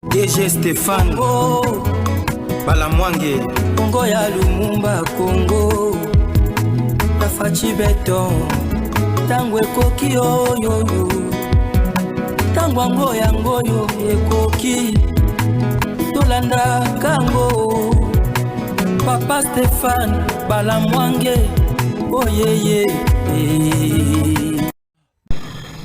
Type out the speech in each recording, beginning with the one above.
DG Stéphane Balamwange Congo ya Lumumba Congo Tafachi beton Tangwe koki oyo Tangwango yangoyo ekoki Tolanda kango Papa Stéphane Balamwange Oh yeah.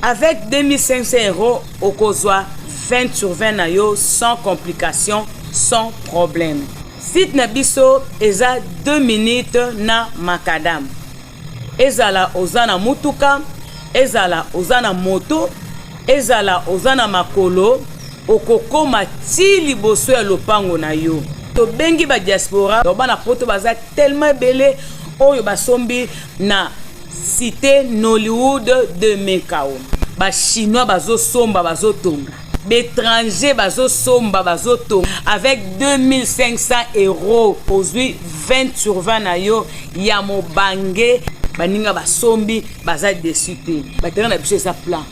Avec 2500 € au Kozwa 20 sur 20 na yo sans complication, sans problème. Site Nabiso eza 2 minutes na Makadam. Ezala ozana mutuka, ezala ozana moto, ezala ozana makolo, okoko mati liboso ya lopango na yo. To bengi ba diaspora, to bana poto baza tellement belé oyo basombi na cité Nollywood de Mekao. Ba chinois bazo somba bazo tonga. L'étranger bazo somba bazo tonga. Avec 2500 € aujourd'hui 20 sur 20 na yo ya mobange baninga basombi baza desute. Batera na biso sa plan.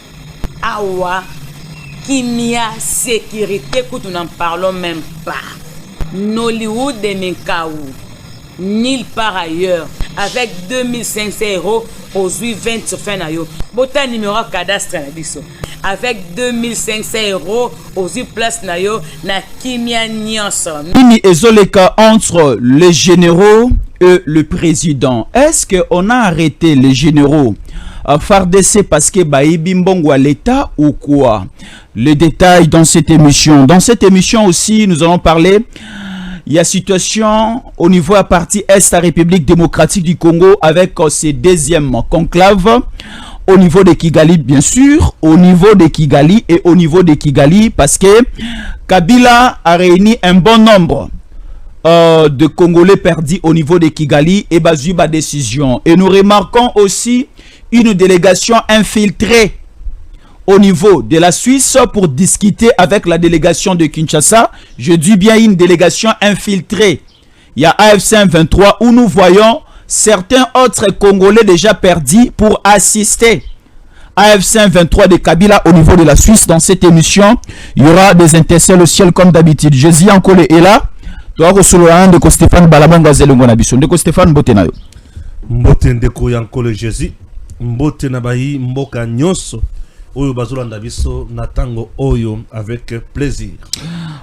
Awa kimia sécurité que nous n'en parlons même pas. Nollywood de Mekao. Nulle part ailleurs. Avec 2500 € aujourd'hui 20 sur 20 na yo. Bota numéro cadastre na biso. Avec 2500 € aujourd'hui place na yo na kimia nyonso. Nini ezoleka entre les généraux et le président. Est-ce qu'on a arrêté les généraux à FARDC parce que Baïbi Mbongo à l'État ou quoi? Les détails dans cette émission. Dans cette émission aussi, nous allons parler. Il y a situation au niveau à partie Est, la République démocratique du Congo avec ses deuxièmes conclaves. Au niveau de Kigali, bien sûr. Au niveau de Kigali et au niveau de Kigali parce que Kabila a réuni un bon nombre de Congolais perdus au niveau de Kigali et basé ma décision. Et nous remarquons aussi une délégation infiltrée au niveau de la Suisse pour discuter avec la délégation de Kinshasa. Je dis bien une délégation infiltrée. Il y a AFC 23 où nous voyons certains autres Congolais déjà perdus pour assister AFC 23 de Kabila au niveau de la Suisse. Dans cette émission, il y aura des intercelles au ciel comme d'habitude. Jésus Ankole est là. Toi, de Stéphane Balamanga Zelongo Nabiso. De Stéphane Botenayo. Mbote ndeko Yankole Jésus. Mbote nabayi mboka nyoso. Oyo bazolanda biso natango oyo avec plaisir.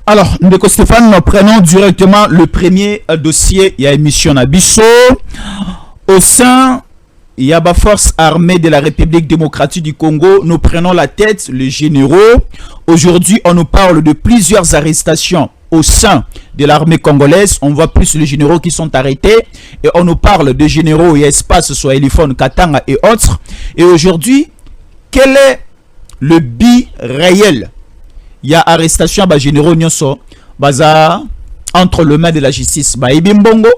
Alors, ndeko Stéphane, nous prenons directement le premier dossier. Il y a émission Nabiso. Au sein, il y a la force armée de la République démocratique du Congo. Nous prenons la tête, les généraux. Aujourd'hui, on nous parle de plusieurs arrestations au sein de l'armée congolaise. On voit plus les généraux qui sont arrêtés. Et on nous parle de généraux et espace, soit Elifone, Katanga et autres. Et aujourd'hui, quel est le but réel? Il y a arrestation à généraux Nyonso, baza entre les mains de la justice. Baïbi Mbongo,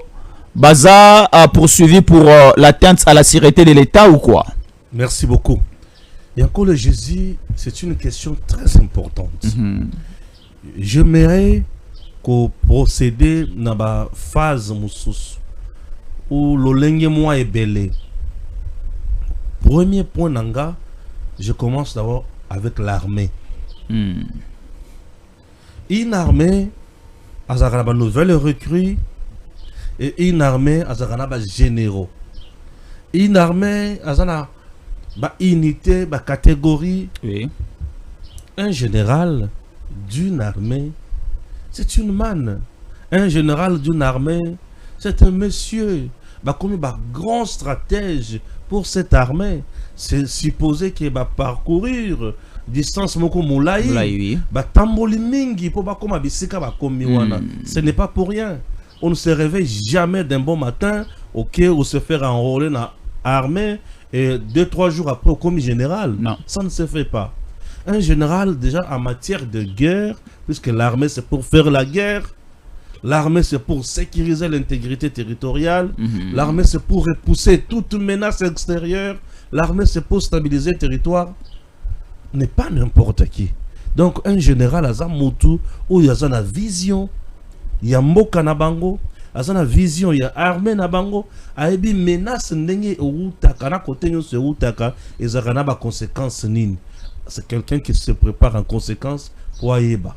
baza a poursuivi pour l'atteinte à la sécurité de l'État ou quoi? Merci beaucoup. Yankole Jésus, c'est une question très importante. J'aimerais qu'on procède dans la phase où l'olenge moi est belé. Premier point nanga, je commence d'abord avec l'armée. Une armée, azaraba nouvelle recrue et une armée, azaraba généraux. Une armée, azana ba unité, ba catégorie. Oui. Un général d'une armée, c'est une manne. Un général d'une armée, c'est un monsieur. Bah, comme un grand stratège pour cette armée. C'est supposé qu'il va parcourir distance moko moulaï. Bah, tamboli mingi pour ba comme bisika ba komi wana. Ce n'est pas pour rien. On ne se réveille jamais d'un bon matin, ok, ou se faire enrôler dans l'armée et 2-3 jours après au commis général. Non. Ça ne se fait pas. Un général, déjà en matière de guerre, puisque l'armée c'est pour faire la guerre, l'armée c'est pour sécuriser l'intégrité territoriale, l'armée c'est pour repousser toute menace extérieure, l'armée c'est pour stabiliser le territoire, n'est pas n'importe qui. Donc un général a Zamotu, où il y a une vision, il y a Mboka Nabango, il y a une vision, il y a armée Nabango, il y a une menace, il y a une conséquence. C'est quelqu'un qui se prépare en conséquence pour Aïeba.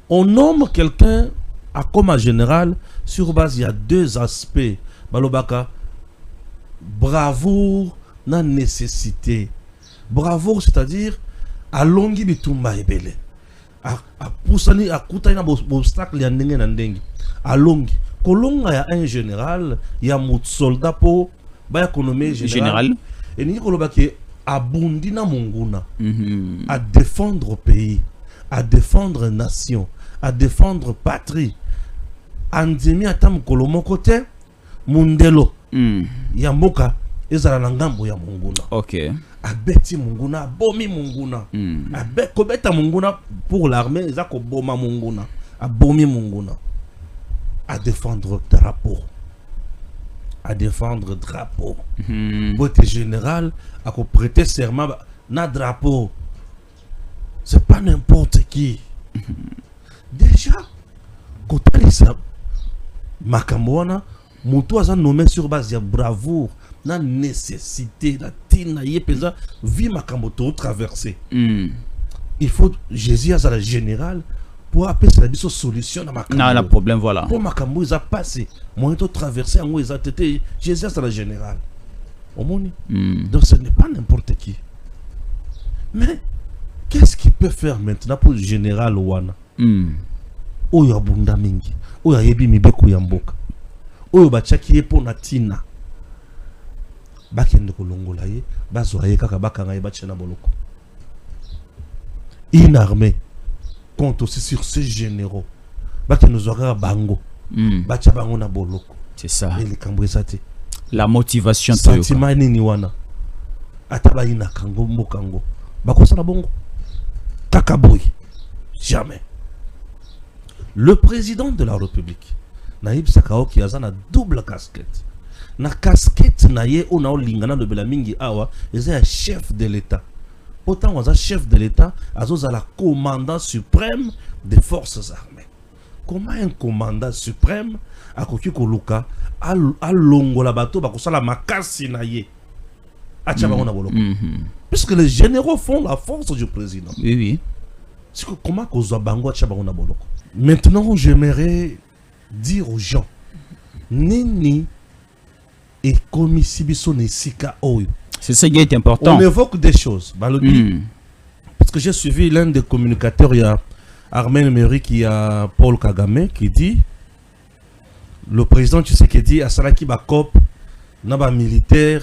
On nomme quelqu'un à comme un général sur base, il y a deux aspects. Balobaka, bravoure, na nécessité. Bravoure, c'est-à-dire, à longi bitumba ebele. À poussani, à koutani na obstacle ya ndenge na ndenge. À longi. Kolonga ya un général, il y a un soldat pour ba économie général. Et ni kolobaki abundi na monguna. À défendre le pays, à défendre nation, à défendre patrie. Andimi atam kolomo côté mundelo. Yamboka ezala na ngambo ya monguna. OK. Abeti monguna, abomi monguna. Kobeta monguna pour l'armée, ezako boma monguna. Abomi monguna. À défendre drapeau. À défendre drapeau. Votre général a prêté serment na drapeau. C'est pas n'importe qui. Déjà, quand il Makamwana, Moutou a nommé sur base de bravoure, la nécessité, la tina, yepesa, vie Makamoto traversée. Il faut Jésus à la générale pour appeler la solution à Makambo. Non, le problème, voilà. Pour Makambo, ils ont passé. Moi, ils ont traversé, ils ont été Jésus à la générale. Donc, ce n'est pas n'importe qui. Mais, qu'est-ce qu'il peut faire maintenant pour le général Ouana? Oyo abunda mingi. Oyo ayebi mibeko ya mboka. Oyo bachaki epo na tina. Bakende kolongola ye, bazwa ye kaka bakanga ye bachena boloko. Une armée compte aussi sur ces généraux. Bakende zwa bango. Bacha bango na boloko. C'est ça. Et les kambwezate. La motivation sentiment nini wana. Ataba ina kango mbokango. Bakosala bongo. Kakaboy. Jamais. Le président de la République, Naïb Sakao, qui a une double casquette. Na casquette naye on a lingana de Belamingi awa, il est chef de l'État. Autant on a chef de l'État, Azos a la commandant suprême des forces armées. Comment un commandant suprême a koki koluka a longo la bateau ba kosala makasi naye. Puisque les généraux font la force du président. Oui, oui. C'est que comment kozo bango a boloko. Maintenant, j'aimerais dire aux gens, Nini et Komisibiso Nesika Oyo. C'est ça qui est important. On évoque des choses. Parce que j'ai suivi l'un des communicateurs, il y a Armen Meri, qui a Paul Kagame, qui dit le président Tshisekedi a Salaki Bakop, Naba militaire,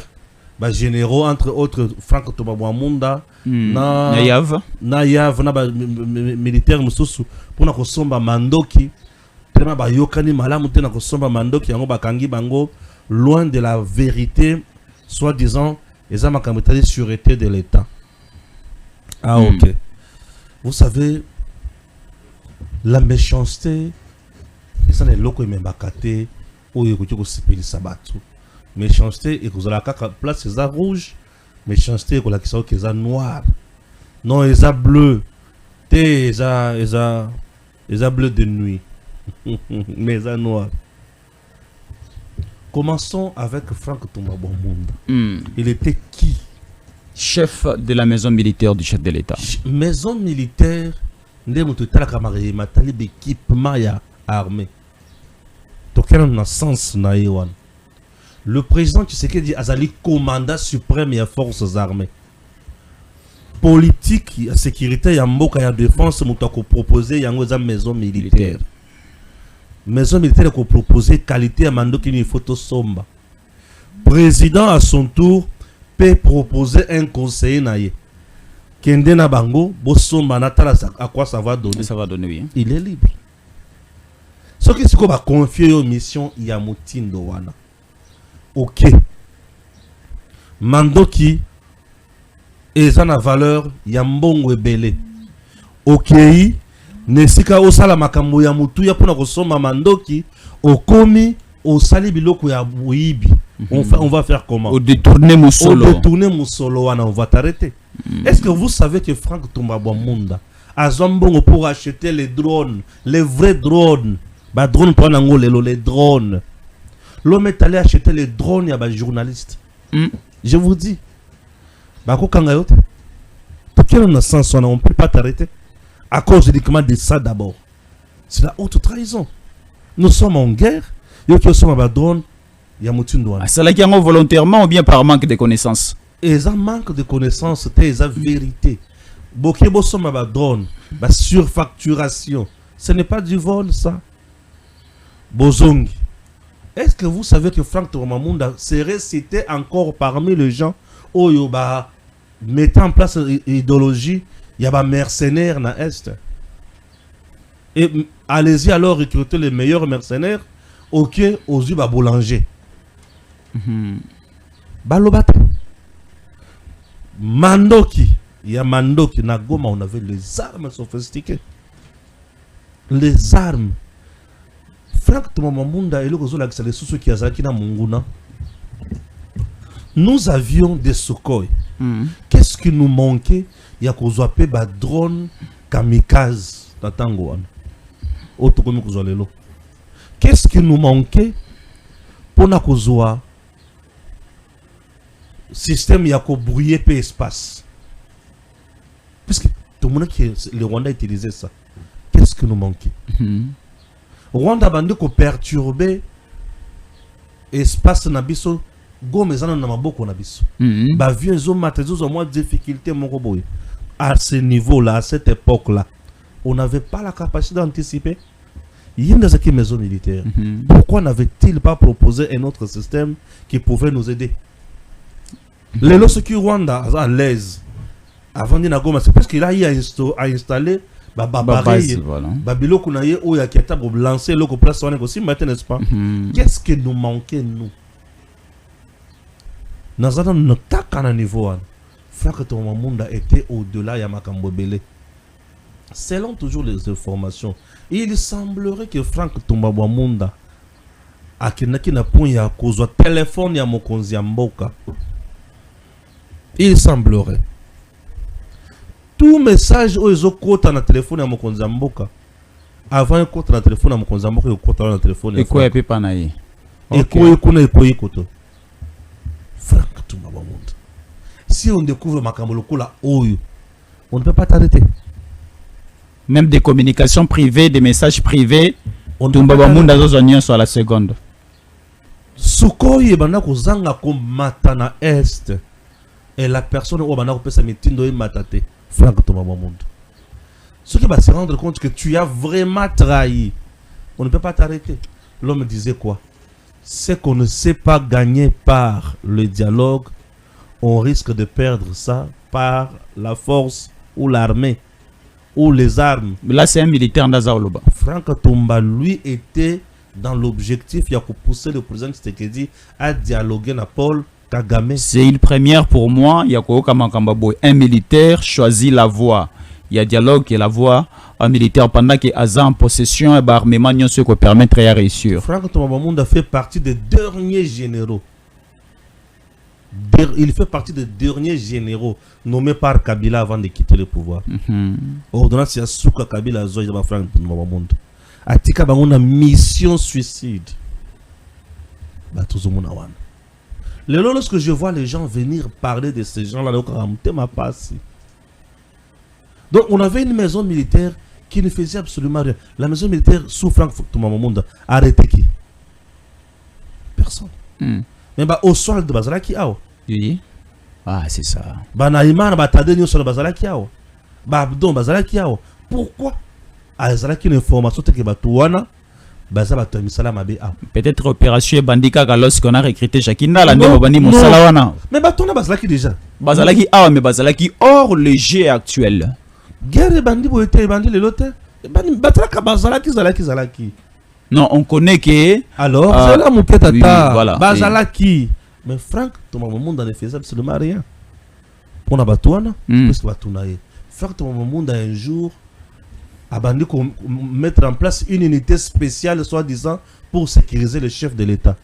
généraux, entre autres Franck Tobabouamunda, Nayav, Naba militaire Mususu, pour na kosomba Mandoki, tellement ba yokani malamu tena kosomba Mandoki, yango bakangi bango, loin de la vérité, soi-disant, les hommes de sûreté de l'État. Ah, ok. Vous savez, la méchanceté, ça n'est loko membakate, ou yekuti ko sipeli sabatu. Méchanceté et que vous avez la place c'est rouge, méchanceté et que la question c'est noir. Non, c'est bleu. C'est bleu de nuit. Mais c'est noir. Commençons avec Franck Tombabouamunda. Il était qui? Chef de la maison militaire du chef de l'État. Maison militaire, équipement armé. Donc, il y a un sens na Iwan. Le président Tshisekedi Azali commandant suprême des forces armées. Politique, sécurité, yamboka ya défense, moutako proposer yango za maison militaire. Maison militaire ko proposer qualité à mando qui ni photo somba. Président à son tour peut proposer un conseiller naie. Kende na bango, bo somba natala à quoi ça va donner. Ça va donner oui. Il est libre. Ce qui se va confier aux missions Yamutindo wana. Ok. Mandoki eza na valeur ya mbongo ebele. Ok. Nesika osala makambo ya mutu ya pona kosomba mandoki okomi osali biloko ya buibi. On va faire comment? Au détourner Moussolo. Au détourner Moussolo wana on va t'arrêter. Est-ce que vous savez que Franck Tombabouamunda a zombongo pour acheter les drones, les vrais drones? Ba drone pour nangolelo les drones. L'homme est allé acheter les drones à des journalistes. Je vous dis. Pour quel sens on ne peut pas t'arrêter? À cause uniquement de ça d'abord. C'est la haute trahison. Nous sommes en guerre. Yo qui sommes à drone, il y a Moutindouane. C'est là qu'il y a volontairement ou bien par manque de connaissances? Et ça manque de connaissances, c'est la vérité. Bokebo sommes à drone, la surfacturation. Ce n'est pas du vol, ça. Bozongi. Est-ce que vous savez que Franck Tourmamunda serait cité encore parmi les gens où il mettant en place l'idéologie, il y a des mercenaires dans l'Est. Et allez-y alors recruter les meilleurs mercenaires ok aux yeux de boulanger. Balobata. Mandoki. Il y a Mandoki. Na Goma, on avait les armes sophistiquées. Les armes. Franck Tourmamunda et le Gozo Laxale Soussou qui a zaki na Munguna. Nous avions des Sukhoi. Qu'est-ce qui nous manquait? Il y a Kozwape ba drone kamikaze dans Tangoan. Qu'est-ce qui nous manquait pour na kozwa système ya ko brouiller pe espace? Parce que tout le monde qui le Rwanda utilisait ça. Qu'est-ce qui nous manquait? Rwanda bandi ko perturber espace na biso gomezana na maboko na biso. Ba vieux zo matezo zo moins difficulté moko boy. À ce niveau-là, à cette époque-là, on n'avait pas la capacité d'anticiper. Il y a des maisons militaires. Pourquoi n'avait-il pas proposé un autre système qui pouvait nous aider? Les lorsqu'il Rwanda à l'aise avant de Nagoma, c'est parce qu'il a eu à installer Babilo Kunaye ou ya Kiata pour lancer le place aussi maintenant, n'est-ce pas? Qu'est-ce que nous manquait nous? Nous avons notre niveau. Franck Tourmamunda était au-delà de Makambo Belé. Selon toujours les informations, il semblerait que Franck Tourmamunda a n'a point ya kozwa téléphone ya mokonzi mboka. Il semblerait. Tout message où ils ont côté na téléphone ya mokonzi mboka. Avant un côté na téléphone ya mokonzi mboka, il côté na téléphone. Et quoi peut pas naïe? Et quoi koto. Franck Tourmamunda. Si on découvre Makamboloko là, on ne peut pas t'arrêter. Même des communications privées, des messages privés, on ne peut pas sur la seconde. Sukhoi et Banako Zanga comme Matana Est. Et la personne où Banako peut s'amitindo et matate. Franck Tourmamunda. Ce qui va se rendre compte que tu as vraiment trahi. On ne peut pas t'arrêter. L'homme disait quoi? C'est qu'on ne sait pas gagner par le dialogue. On risque de perdre ça par la force ou l'armée ou les armes. Là, c'est un militaire Ndazaoloba. Franck Tomba, lui, était dans l'objectif de pousser le président Tshisekedi à dialoguer avec Paul Kagame. C'est une première pour moi. Un militaire choisit la voie. Il y a dialogue et la voie. Un militaire pendant qu'il est en possession et l'armement, ce qui permet de réussir. Franck Tomba fait partie des derniers généraux. Il fait partie des derniers généraux nommés par Kabila avant de quitter le pouvoir. Ordonnance Yasuka Kabila Zoya Franck Tourmamunda. Atika Bangona mission suicide. Lorsque je vois les gens venir parler de ces gens-là, donc on avait une maison militaire qui ne faisait absolument rien. La maison militaire sous Franck Tourmamunda a arrêté qui? Personne. Mais au sol de Bazalaki Ao. Oui. Ah, c'est ça. Banaïman Batadeni sur le Bazalaki Ao. Babdon Bazalaki Ao. Pourquoi? Azalaki une information que Batouana Bazabata Misala Mabe Ao. Peut-être opération Bandika lorsqu'on a recruté Jakinda la Ndebani Moussalawana. Mais Batona Bazalaki déjà. Bazalaki Ao, mais Bazalaki hors le jeu actuel. Guerre Bandi Boete Bandi le lote. Batraka Bazalaki Zalaki. Non, on connaît que. Alors, c'est là mon tata. Oui, voilà. Bazalaki. Mais Franck Tourmamunda ne faisait absolument rien. Pour la Batouana, parce que Batounaye. Franck Tourmamunda un jour a bandé mettre en place une unité spéciale, soi-disant, pour sécuriser le chef de l'État.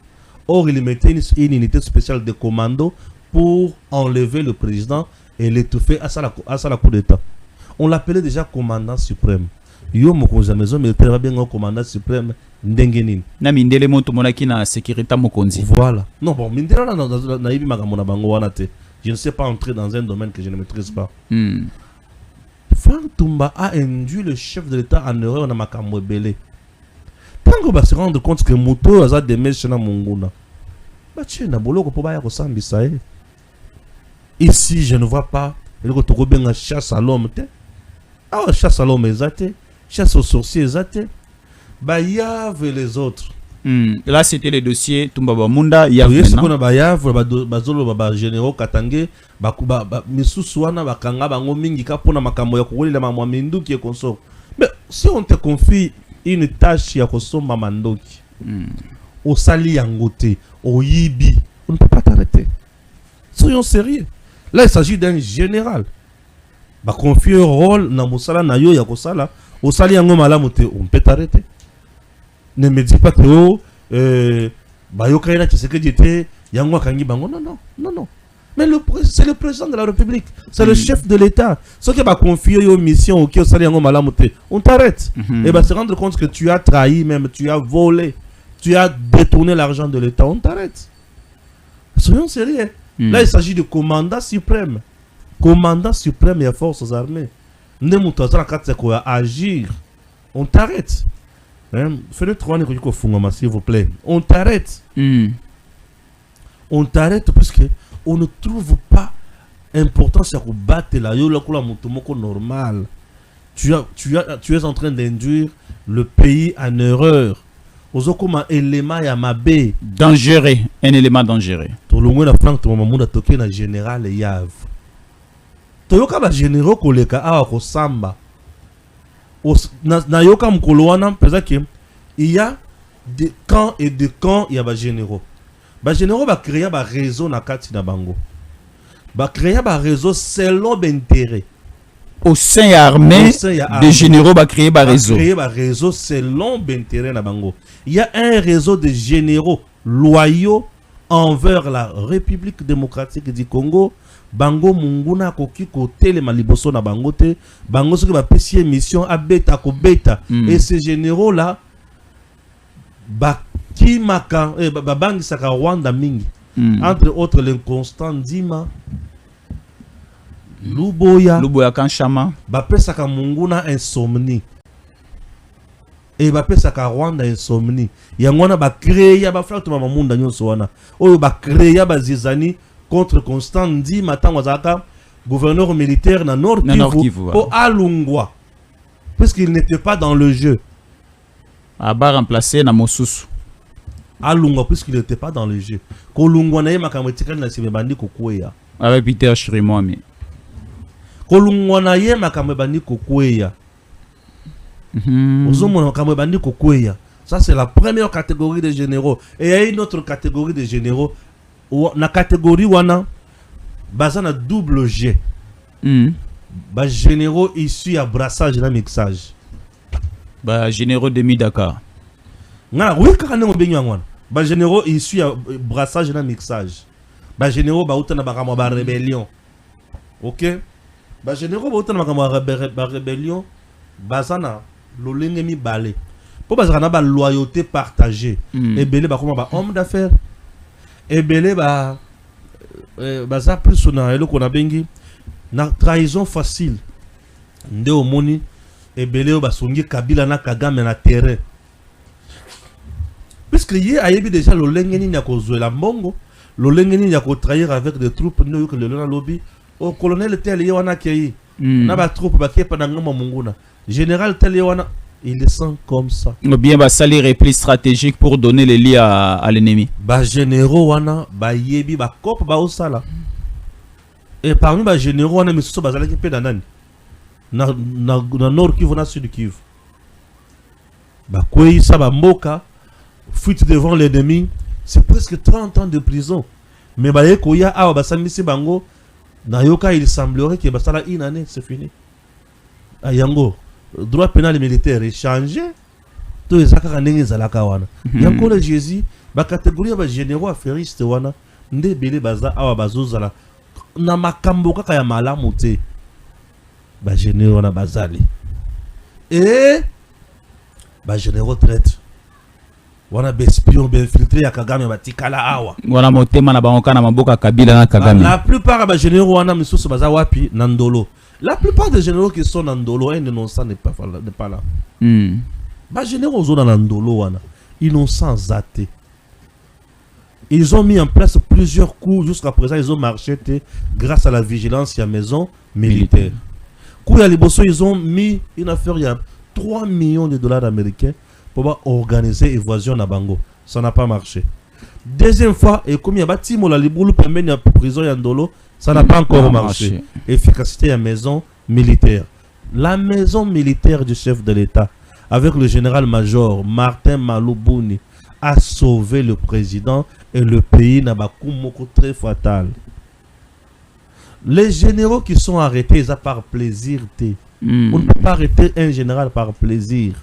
Or, il mettait une unité spéciale de commando pour enlever le président et l'étouffer à sa coup d'État. On l'appelait déjà commandant suprême. Yo mokonzi maison militaire va bien un commandant suprême ndengenin. Na mindele moto monaki na sécurité mokonzi. Voilà. Non bon, mindele na ibi makamona bango wana te. Je ne sais pas entrer dans un domaine que je ne maîtrise pas. Franck Toumba a induit le chef de l'État en erreur dans makambo belé. Tant qu'on va se rendre compte que Moto a des mèches dans Monguna. Bah tiens, na boloko po ba ya kosambisa e. Ici, je ne vois pas le retour bien chasse à l'homme. Ah, chasse à l'homme exact. Chasse aux sorciers exact. Bah y avait les autres. Là, c'était le dossier Toumba Munda. Il y avait ce qu'on a bayav, bazolo baba généraux Katangé, bakuba misusuana bakanga bango mingi kapona makambo ya kuwela mamwa minduki et consort. Mais si on te confie une tâche ya kosomba mandoki, au sali yangote, au yibi, on ne peut pas t'arrêter. Soyons sérieux. Là, il s'agit d'un général. Bah confier un rôle na musala na yo ya kosala, au sali yango malamote, on peut t'arrêter. Ne me dis pas que Bayokaina Tshisekedi était Yangwa Kangi Bango. Non, non, non, non. Mais c'est le président de la République, c'est le chef de l'État. Ce qui va confier aux missions au Sali Yango Malamote, on t'arrête. Et va se rendre compte que tu as trahi, même tu as volé, tu as détourné l'argent de l'État, on t'arrête. Soyons sérieux. Là, il s'agit de commandant suprême. Commandant suprême des forces armées. Agir. On t'arrête. Fais-le 3 ans s'il vous plaît. On t'arrête. On t'arrête parce que on ne trouve pas importance à battre la normal. Tu es en train d'induire le pays en erreur. Ozokoma élément ya mabe. Dangereux, un élément dangereux. To longo na Franck to mamuda toke na général Yav. Toyoka ba généraux koleka awa ko samba. Na yoka mkolo wana pesa que il y a des camps et des camps, il y a des généraux. Les généraux va créer un réseau na kati na bango. Va créer un réseau selon l'intérêt. Au sein armé, des généraux va créer un réseau. Créer un réseau selon l'intérêt na bango. Il y a un réseau de généraux loyaux envers la République démocratique du Congo. Bango munguna koki kote le maliboso na bango te bango soki ba pesi mission abeta ko beta et ces généraux là ba kimaka ba bangi saka Rwanda mingi entre autres l'inconstant Ndima Luboya Kanchama ba pesaka munguna insomnie et ba pesaka Rwanda insomnie yangwana ba créer ba frère to mamunda nyonso wana oyo ba créer ba zizani contre Constant Ndi Matangwazaka, gouverneur militaire dans Nord Kivu, au Alungwa, puisqu'il n'était pas dans le jeu. Aba remplacé na Mosusu. Alungwa, puisqu'il n'était pas dans le jeu. Kolungwa na ye makametika na simebandi kokweya. Avec Peter Chirimwami. Kolungwa na ye makamebandi kokweya. Ozomona makamebandi kokweya. Ça c'est la première catégorie de généraux. Et il y a une autre catégorie de généraux. Na catégorie wana baza na double G. Ba généraux issus à brassage na mixage. Ba généraux de Dakar. Ngana oui kana ngo benyo ngwana. Ba généraux issus à brassage na mixage. Ba généraux ba utana ba kama ba rébellion. OK? Ba généraux ba utana ba kama ba rébellion bazana lolenge mi balé. Po bazana na ba loyauté partagée. Et belé ba koma ba homme d'affaires. Et belé ba ça plus na elo kona bengi na trahison facile nde omoni et belé ba songi Kabila na Kagame na terrain puisque yé ayebi déjà lo lengeni nya ko zwela mbongo lo lengeni nya ko trahir avec des troupes no que le lobby au colonel tel yé wana kei na ba troupe ba kepa na ngoma munguna général tel yé wana il le sent comme ça. Ou bien bah salir repli stratégique pour donner les liens à l'ennemi. Bah généraux wana ba yebi ba cop ba osala. Et parmi ba généraux wana misusu bazala ki pe nani. Na nord Kivu na sud Kivu. Ba kwei sa ba mboka fuite devant l'ennemi, c'est presque 30 ans de prison. Mais ba yeko ya awa ba samisi bango na yoka il semblerait que ba sala une année c'est fini. Ayango droit pénal et militaire est changé. Tout les akaka ndenge zalaka wana. Yango le Jésus ba catégorie ba généraux affairistes wana nde belé baza awa bazozala na makambo kaka ya malamu te. Ba généraux wana bazali. Et ba généraux traite. Wana bespion be infiltré ya Kagame batikala awa. Wana motema na bangoka na maboka Kabila na Kagame. La plupart ba généraux wana misusu baza wapi na Ndolo. La plupart des généraux qui sont dans Ndolo, un innocent n'est pas là. Les généraux dans Ndolo, innocents zatés. Ils ont mis en place plusieurs coups. Jusqu'à présent, ils ont marché grâce à la vigilance et à la maison militaire. Ils ont mis une affaire, il y a 3 millions de dollars américains pour organiser l'évasion à Bango. Ça n'a pas marché. Deuxième fois, et comme il y a bâtiment la liboulou permet de prison et Ndolo, ça n'a pas encore marché. Efficacité de la maison militaire. La maison militaire du chef de l'État, avec le général-major Martin Maloubouni, a sauvé le président et le pays n'a pas très fatal. Les généraux qui sont arrêtés, ils ont par plaisir. On ne peut pas arrêter un général par plaisir.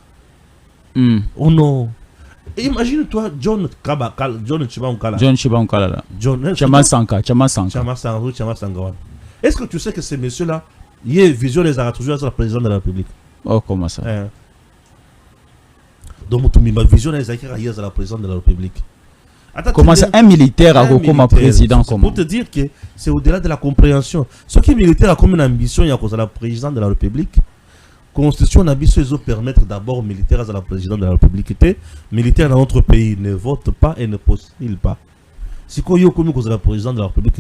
Oh non. Imagine-toi John Chibankala. Chama Sanka. Est-ce que tu sais que ces messieurs-là, il y a vision des arrêts toujours le président de la République? Oh, comment ça? Donc, ma vision des arrêts à la présidente de la République. Comment ça? Un militaire a comme président? Pour te dire que c'est au-delà de la compréhension. Ce qui est militaire a comme une ambition, il y a cause à la présidente de la République. Constitution d'ambition, ils permettre d'abord militaires à la présidente de la République. Militaires dans notre pays ne votent pas et ne postulent pas. Si on a comme cause à la présidente de la République,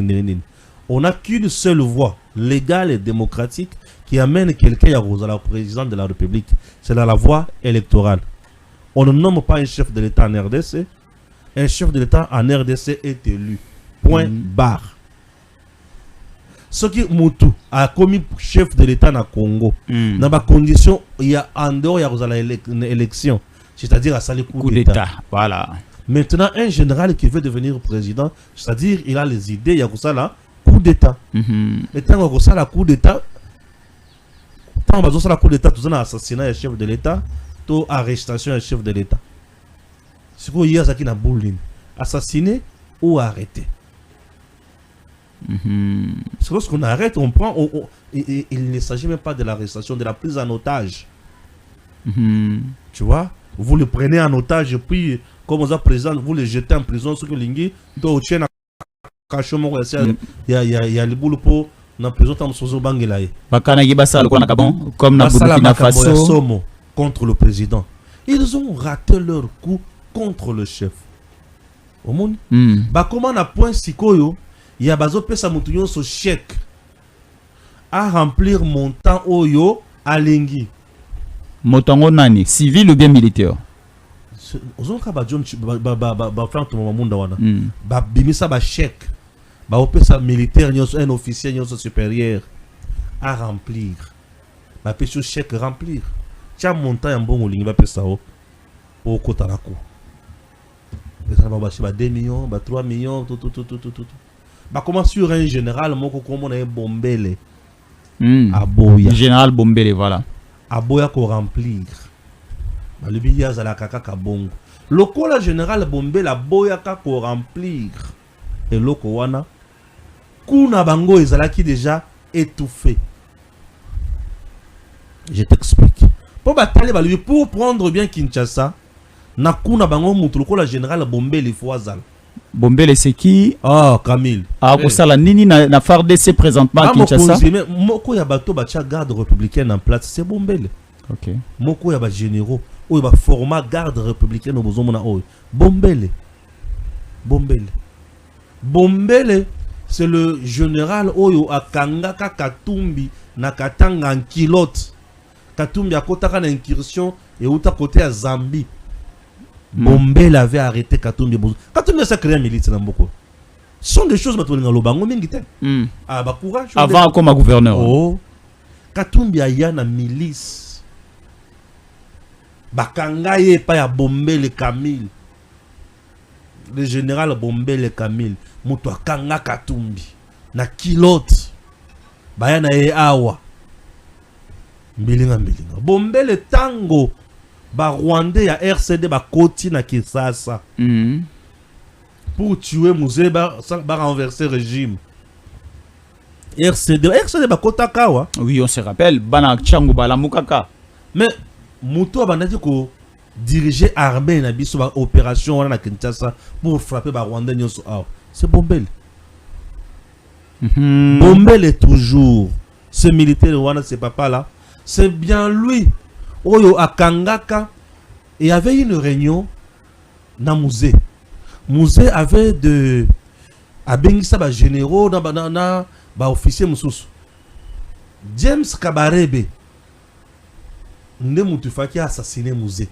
on n'a qu'une seule voie légale et démocratique qui amène quelqu'un à la présidente de la République. C'est la voie électorale. On ne nomme pas un chef de l'État en RDC. Un chef de l'État en RDC est élu. Point barre. Ce qui Moutou a commis chef de l'État dans le Congo, dans ma condition, il y a en dehors, il y a une élection, c'est-à-dire à salir coup d'État. Voilà. Maintenant, un général qui veut devenir président, c'est-à-dire il a les idées, il y a ça là, coup d'État. Et tant que ça la coup d'État, tant que ça la coup d'État, tout ça assassinat du chef de l'État, tout arrestation du chef de l'État. C'est quoi il y a ça qui n'a boulin, assassiné ou arrêté. C'est lorsqu'on arrête, on prend. Il ne s'agit même pas de l'arrestation, de la prise en otage. Tu vois, vous le prenez en otage et puis, comme vous êtes présent, vous le jetez en prison. Ce que l'ingé, donc, il y a le boulot pour la prison. Comme dans Burkina Faso contre le président. Ils ont raté leur coup contre le chef. Au monde, comment on a point Sikoyo? Il y a bazo pesa mutunyo so chèque à remplir montant oyo à lingi. Motango nani, civil ou bien militaire? Ozonka ba John ba Frank Mamunda wana. Ba bimisa ba chèque. Ba opesa militaire nyoso un officier nyoso supérieur à remplir. Ba pesa chèque remplir. Tia montant ya mbongo lingi ba pesa o kota lako. Pesa ba 2 millions, ba 3 millions tout. Bah comment sur un général moko comme on a Bombele Aboya général Bombele voilà Aboya ko remplir bah le billet à la kaka kabongo loko la général Bombele Aboya ko remplir et loko wana kuna bango ezalaki déjà étouffé. Je t'explique pour batailler bah lui pour prendre bien Kinshasa na kuna bango mutu loko la général Bombele Foazal. Bombele c'est qui? Ah, Camille. Ah, pour ça, la Nini na FARDC présentement à Kinshasa. Moko ya bato bacha garde républicaine en place, c'est Bombele. Ok. Moko ya ba généraux, ou ya format garde républicaine au bozomona oy. Bombele. C'est le général Oyo Akangaka Katumbi na Katanga en kilote. Katumbi a kotaka na incursion et outa côté à Zambie. Bombele avait arrêté Katumbi. Katumbi a créé un milice dans beaucoup. Ce sont des choses que tu as courage. Avant comme gouverneur. Oh. Katumbi a yana milice. Bakangaye pa ya Bombele Camille. Le général Bombele Camille. Mutu akanga Katumbi. Na kilote. Bayana e awa. Mbilinga. Bombele tango. Ba Rwandais ya RCD ba koti na Kinshasa pour tuer Mouzé ba renverser régime. RCD ba kota kawa. Oui, on se rappelle bana changu bala mukaka. Mais Moutou abandaki ko diriger armée na biso ba opération na Kinshasa pour frapper ba Rwandais nyoso. C'est Bombele. Bombele toujours ce militaire wana, ce papa là, c'est bien lui. Oyo akangaka. Et il y avait une réunion dans le musée. Le musée avait de abengisa ba généraux na ba officiers mususu. James Kabarebe nde mutu faki assassiné musée.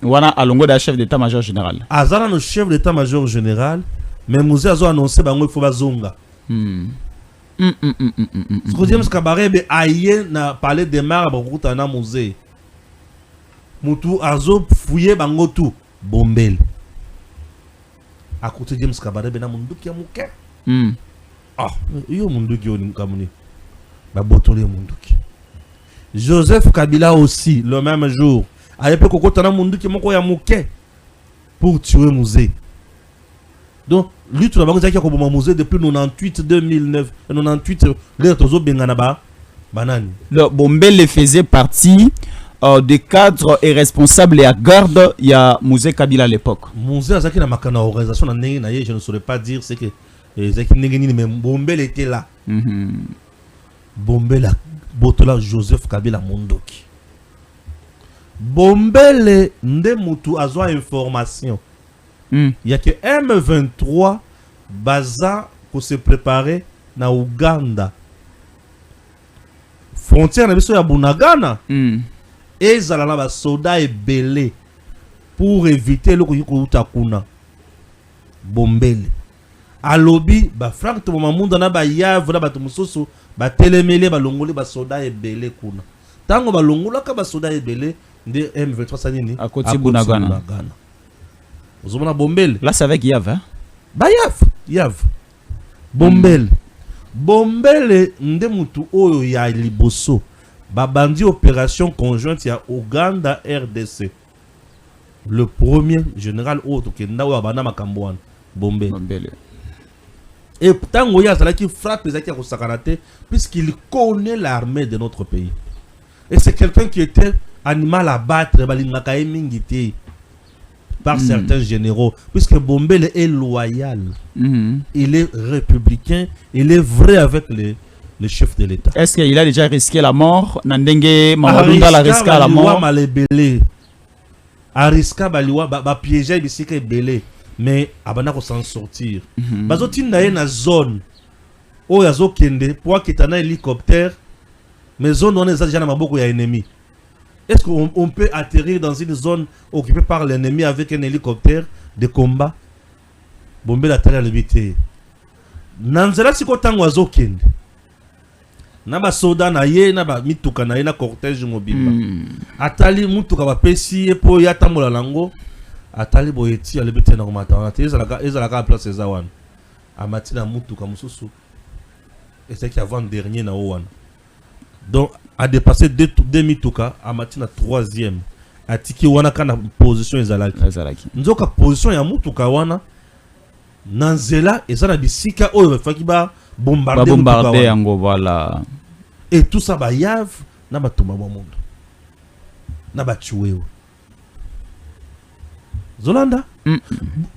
Wana alongo da chef d'état-major général. Azala no chef d'état-major général, mais musée azo annoncé bango il faut bazonga. Parce que James Kabarebe aye na parler de mar ba kuta na musée. Mutu azo fouillé bango tout Bombel. À côté de James Kabarebe na munduki ya muke. Ah, yo munduki yo kamuni. Ba botole munduki. Joseph Kabila aussi le même jour. Ayepe kokota na munduki moko ya muke pour tuer musée. Donc lui tout d'abord zaki ko boma musée depuis 98 2009 98 les tozo bengana ba banani. Le Bombel faisait partie des cadres et responsables et à garde, il y a Musée Kabila à l'époque. Musée Azaki na makana organisation na ndenge na ye, je ne saurais pas dire c'est que Zaki ndenge mais Bombel était là. Bombel a botola Joseph Kabila Mondoki. Bombel nde mutu azwa information. Il y a que M23 baza pour se préparer na Uganda. Frontière na biso ya Bunagana. Et zalala ba soda et belé pour éviter le kouta kuna Bombele alobi ba Frank to mamunda na ba yavu na ba tumusoso ba telemele ba longoli ba soda et belé kuna tango ba longola ka ba soda et belé de M23 sanini à côté Bunagana. Ozomona Bombele Là c'est avec Yav hein? Ba Yav Bombele Bombele nde mutu oyo ya liboso Babandi opération conjointe à Ouganda RDC. Le premier général autre que Ndawa Bana Makambouane Bombele. Et tango ya zala qui frappe les acquis à Sakarate puisqu'il connaît l'armée de notre pays. Et c'est quelqu'un qui était animal à battre par certains généraux puisque Bombele est loyal. Il est républicain, il est vrai avec le chef de l'État. Est-ce qu'il a déjà risqué la mort? Nandenge Mamadou a risqué la mort. Ariska baliwa ba piéger bisika belé mais abana ko s'en sortir. Bazoti na na zone o yazo kende pour kitana hélicoptère mais zone on est déjà na maboko ya ennemi. Est-ce qu'on peut atterrir dans une zone occupée par l'ennemi avec un hélicoptère de combat? Bombe la terre limité. Nanzela siko tango azo kende. Naba soda na ye naba mituka na ye na cortège mobile. Atali mutuka ba pesi e po ya tamola lango. Atali boyeti ya lebete na komata. Ezalaka place ezawan. Amati na mutuka mususu. Et c'est qui avant dernier na owan. Donc a dépassé deux mituka amati na troisième. Atiki wana kana position ezalaki. Nzoka position ya mutuka wana. Nanzela ezana bisika oyo faki ba bombarder yango voilà. Et tout ça ba yav na batumba ba monde. Na ba tué. Zolanda.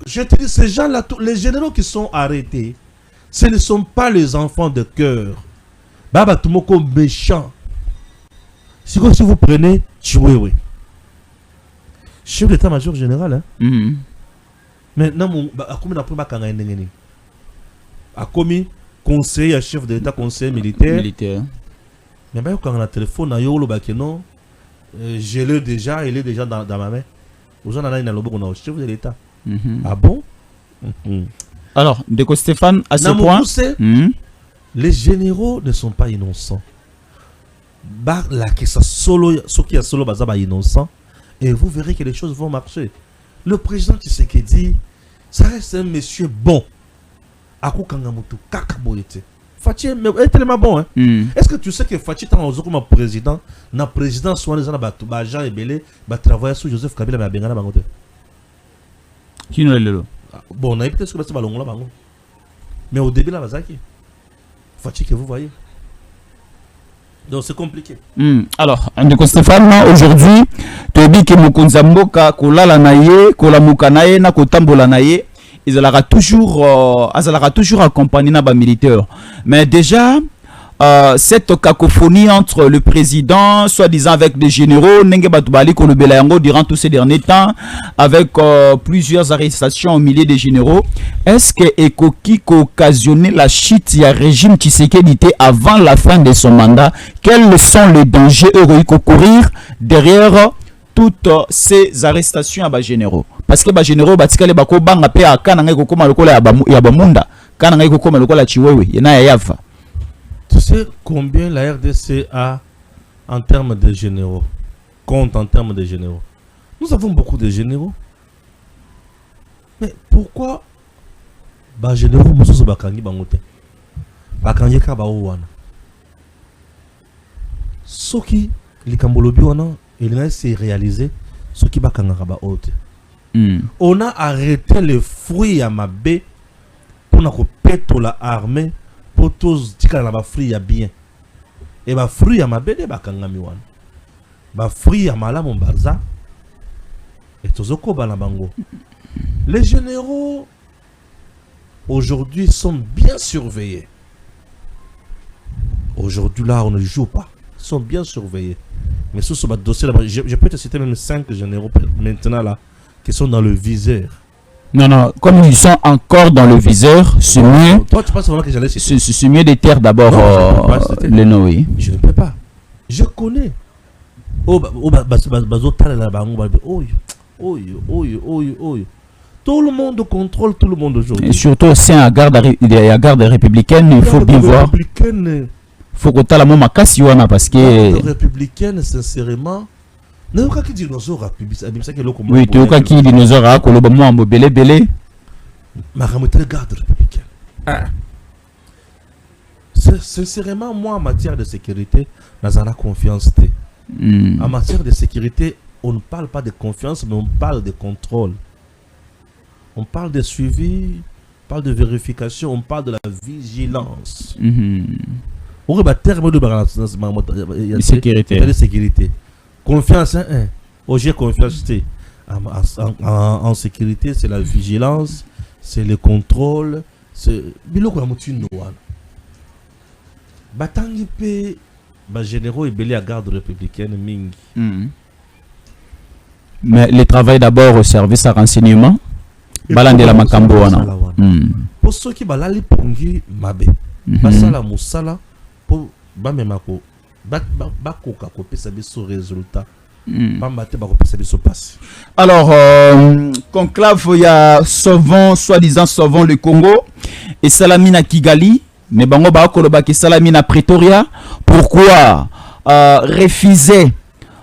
Je te dis ces gens là les généraux qui sont arrêtés, ce ne sont pas les enfants de cœur. Baba tumoko méchant. Si vous prenez tué. Chef d'état-major général hein. Maintenant a commis après ba kanga ndengeni. A commis conseiller chef de l'État, conseiller militaire. Mais ben quand on a téléphone na yo lo ba non je l'ai déjà, il est déjà dans ma main. Aux gens là il a le chef de l'État. Ah bon? Alors, Ndeko Stéphane à ce point les généraux ne sont pas innocents. Bah la que ça solo ce qui a solo bazaba innocent et vous verrez que les choses vont marcher. Le président Tshisekedi, ça reste un monsieur bon. Akukangamutu kakaboyete. Fachi est tellement bon hein. Est-ce que tu sais que Fachi tant comme président, na président soit les ba Jean Ebele, ba travailler sur Joseph Kabila ba bengana bangote. Qui nous le bon, on a peut-être que c'est balongo là bango. Mais au début là bazaki. Fachi que vous voyez. Donc c'est compliqué. Alors, Ndeko Stéphane, aujourd'hui, tu dis que Mukunzamboka, Kolala Naye, Kolamuka Naye, na Kotambola Naye, ils allaient toujours accompagner les militaires. Mais déjà, cette cacophonie entre le président, soi-disant avec des généraux, Nenge Batubali Kolobelayango durant tous ces derniers temps, avec plusieurs arrestations au milieu des généraux, est-ce que Ekoki a occasionné la chute du régime Tshisekedi avant la fin de son mandat? Quels sont les dangers héroïques à courir derrière toutes ces arrestations à généraux? Parce que les généraux, batikale bako banga pe akana ngai kokoma lokola ya bamunda, kana ngai kokoma lokola chiwewe, yana ya yafa. Tu sais combien la RDC a en termes de généraux? Compte en termes de généraux. Nous avons beaucoup de généraux. Mais pourquoi les généraux ne sont pas bakangi bangote? Bakangi ka ba wana. Ce qui les Cambolobi wana, il s'est réalisé ce qui bakanga ba haute. On a arrêté les fruits à ma baie pour nous péter la armée. Pour tous tika na ba fruit ya bien et ba fruit ya mabede bakanga miwana ba fruit ya malamu mbarza et tozoko bana bango. Les généraux aujourd'hui sont bien surveillés. Aujourd'hui là on ne joue pas, ils sont bien surveillés. Mais sur ce dossier là, je peux te citer même 5 généraux maintenant là qui sont dans le viseur. Non, comme ils sont encore dans le viseur, c'est mieux. Toi, tu penses vraiment que j'allais citer? C'est mieux de taire d'abord les noms. Je ne peux pas. Je connais. Tout le monde contrôle tout le monde aujourd'hui. Et surtout, c'est un garde républicaine, il faut bien voir. Il faut que tu aies la même casse parce que. La républicaine, sincèrement. Oui, tu as qui dinosaure à Kolobamo en belé belé. Ma garde républicaine. Sincèrement, moi, en matière de sécurité, nous avons confiance. En matière de sécurité, on ne parle pas de confiance, mais on parle de contrôle. On parle de suivi, on parle de vérification, on parle de la vigilance. On va terme de sécurité. Confiance, j'ai confiance en sécurité, c'est la vigilance, c'est le contrôle, c'est biloko ya mutino wana. Batangi pe ba généraux et belé à garde républicaine mingi. Mais le travail d'abord au service à renseignement, balande la makambo wana. Pour ceux qui balali pongi mabe, basala musala pour ba memako. Alors, conclave, il y a soi-disant sauvons le Congo et Salamina Kigali, mais bango ba koloba ki Salamina Pretoria. Pourquoi refuser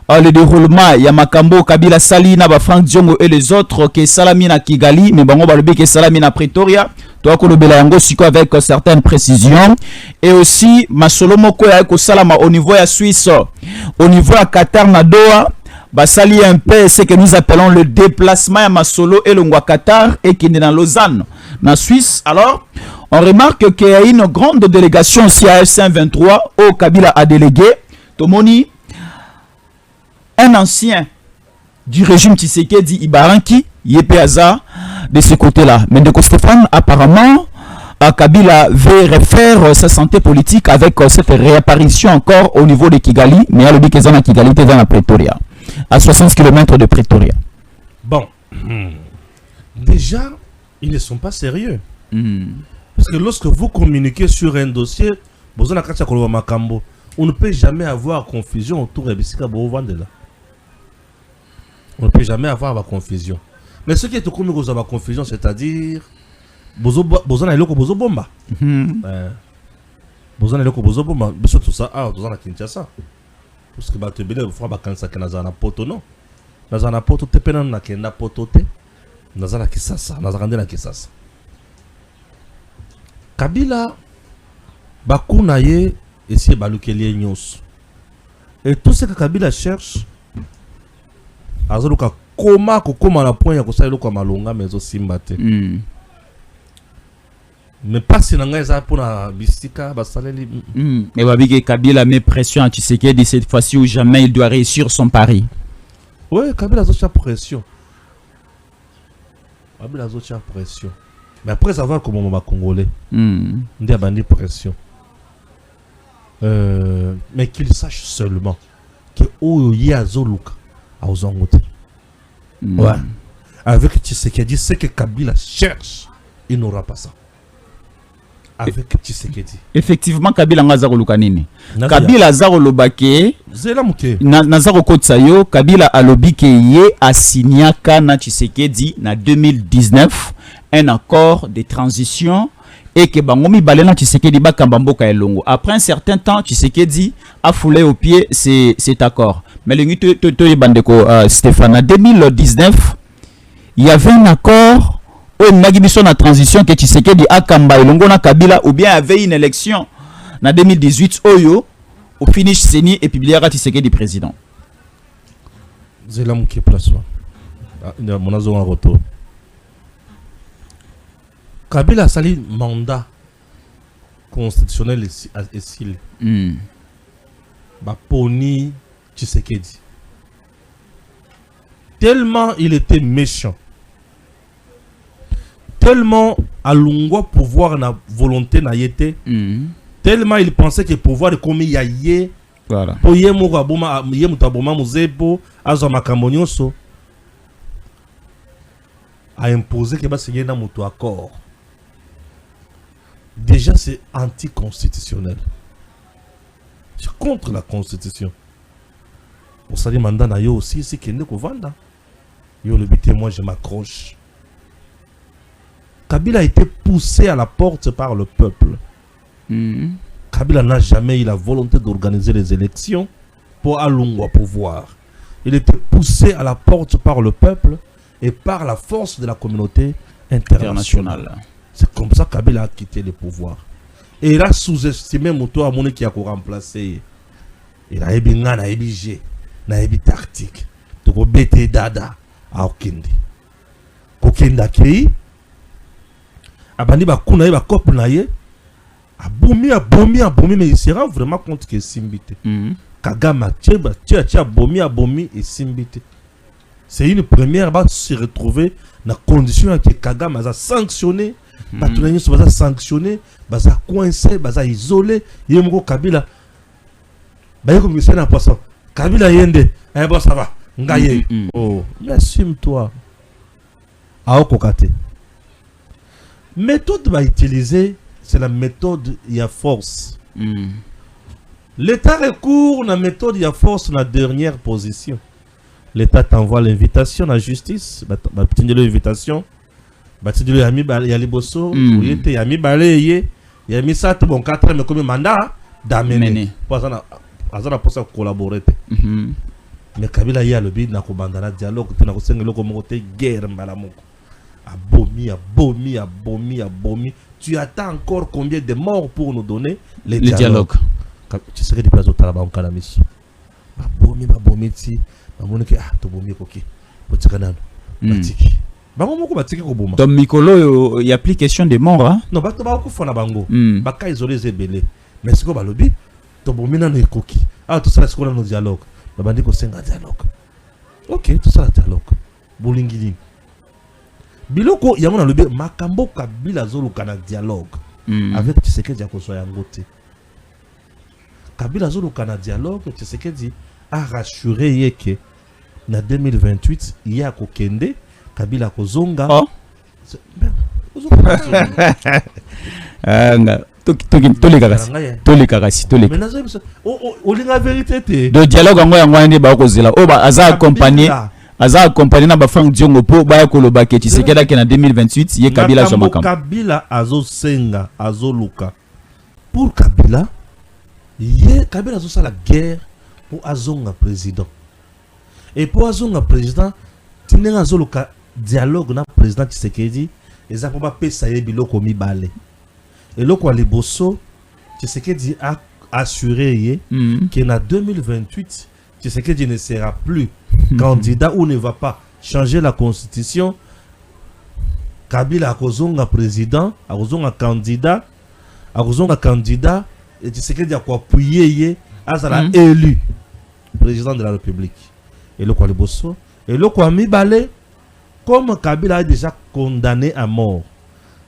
le déroulement ya Makambo Kabila Salina ba Frank Diongo et les autres que Salamina Kigali, mais bango ba lobi que Salamina Pretoria. Toi, avec certaines précisions. Et aussi, Masolomoko Salama au niveau de Suisse, au niveau de Qatar, Nadoa, Basali un peu ce que nous appelons le déplacement à Masolo et le Qatar et qui est dans Lausanne, en Suisse. Alors, on remarque qu'il y a une grande délégation aussi à F-123 au Kabila a délégué. Tomoni, un ancien du régime Tshisekedi Ibaranki, Yepeaza, de ce côté-là. Mais de Stéphane, apparemment, Kabila veut refaire sa santé politique avec cette réapparition encore au niveau de Kigali, mais il y a le Bikezana Kigali dans la Pretoria, à 60 km de Pretoria. Bon, déjà, ils ne sont pas sérieux. Parce que lorsque vous communiquez sur un dossier, on ne peut jamais avoir confusion autour de Bissika Bouvandela. On ne peut jamais avoir la confusion. Mais ce qui est au commun de la confusion, c'est-à-dire Bozon a loko bozo bomba. Bozon a loko bozo bomba. Mais tout ça, dans la Kinshasa. Parce que tu belle fois bakansa que nazana poto non. Nazana poto te pena na kenda poto te. Nazana Kisasa, nazarande na Kisasa. Kabila bakuna ye essayer balukelie nyos. Et tout ce que Kabila cherche azoruka koma kokoma na point ya kosalela kwa malonga mais aussi mbate. Mais pas si nanga za pour na bisika basaleli. Et babike Kabila met pression à Tshisekedi cette fois-ci où jamais il doit réussir son pari. Oui, Kabila a pression. Kabila a pression. Mais après savoir comment on va congolais. Ndi abandi pression. mais qu'il sache seulement que Oyoye Azoluka a Ozangote. Ouais. Avec Tshisekedi, c'est que Kabila cherche, il n'aura pas ça. Avec Tshisekedi. Effectivement, Kabila Ngazaro Lukanini. Nazia. Kabila Zaro Lobake. Zelamuke. Nazaro Kotsayo, Kabila Alobike Ye a signé na Tshisekedi na 2019 un accord de transition et que Bangomi Balena Tshisekedi Bakambamboka Elongo. Après un certain temps, Tshisekedi a foulé au pied cet accord. Mais le Bandeko Stéphane, en 2019, il y avait un accord où il y a une transition que Tshisekedi a Kamba Elongo na Kabila ou bien avait une élection en 2018 Oyo au finish Seni et publié Tshisekedi président. Zelamuke place. Mon azo en retour. Kabila a sali mandat constitutionnel et s'il Poni Tshisekedi. Tellement il était méchant. Tellement Alungwa pouvoir na volonté na yete. Tellement il pensait que pouvoir comme yaye. Voilà. Po yemo aboma yemo taboma muzepo azo makambonyoso a imposé que ba signer na muto accord. Déjà c'est anticonstitutionnel. C'est contre la constitution. On s'est dit mandat na yo aussi c'est kende ko vanda. Yo le bité moi je m'accroche. Kabila a été poussé à la porte par le peuple. Kabila n'a jamais eu la volonté d'organiser les élections pour Alungwa pouvoir. Il était poussé à la porte par le peuple et par la force de la communauté internationale. C'est comme ça que Kabila a quitté le pouvoir. Et il a sous-estimé Mouto Amoune qui a remplacé. Il a ébi ngana, ébi G, na ébi tactique. Toko bete dada a okende. Kokenda kei. Abandi ba kuna ba couple na ye. Abomi, mais il se rend vraiment compte que Simbite. Kagama, tu abomi et Simbite. C'est une première, va se retrouver dans la condition que Kagama a sanctionné, va sanctionné, va coincé, va isolé. Il y a Kabila. Bah, comme c'est un poisson. Kabila yende, eh bon ça va. Ngaye. Oh, mais assume-toi. Aokokate. Méthode va utiliser. C'est la méthode ya force. L'État recourt la méthode ya force la dernière position. L'État t'envoie l'invitation à la justice. Tu as l'invitation. Tu as mis Yali Bosso. Tu as mis Balé. Tu as mis ça. Bon, 4 ans, mais comme mandat d'amener. Pour ça, on a collaboré. Mais Kabila y a le bid na ko bandana dialogue. Tu n'as pas le communauté guerre malamoko. Abomi. Tu attends encore combien de morts pour nous donner les dialogues. Tu serais des places au Talaba en Canamis. Abomi, ti. Mamoneke, to bomi koki. Potikanano. Batiki. Bango batiki ko boma. Tom Mikolo, il y a plus question de mort, hein? Non, ba ko fona bango. Baka isolé zebele. Mais c'est ko balobi. To bomi na no koki. Ah, tout ça c'est qu'on a nos dialogues. Babandi ko senga dialogue. OK, tout ça dialogue. Bolingiling. Biloko yamona lobe makambo Kabila zoluka na dialogue avec Tshisekedi akoso yangote. Kabila zoluka na dialogue Tshisekedi a rassuré yeke na 2028 il a kokende Kabila kozonga. Oh. La vérité de dialogue yango ba kozela o ba aza accompagné Aza accompagné na ba Frank Diongo po ba koloba ke Tshisekedi ke na 2028 ye Kabila zo makam. Kabila azo senga azo luka. Pour Kabila, ye Kabila azo la guerre pour azonga président. Et pour azonga président, tinenga azo luka dialogue na président Tshisekedi, eza ko ba pesa ye biloko mibale. Et loko ali bosso Tshisekedi a assuré ye que na 2028 Tshisekedi ne sera plus candidat ou ne va pas changer la constitution. Kabila a kozonga président, a kozonga candidat, et Tshisekedi a quoi appuyer à sera élu président de la République. Et le quoi le bosso, et le quoi mibale, comme Kabila est déjà condamné à mort,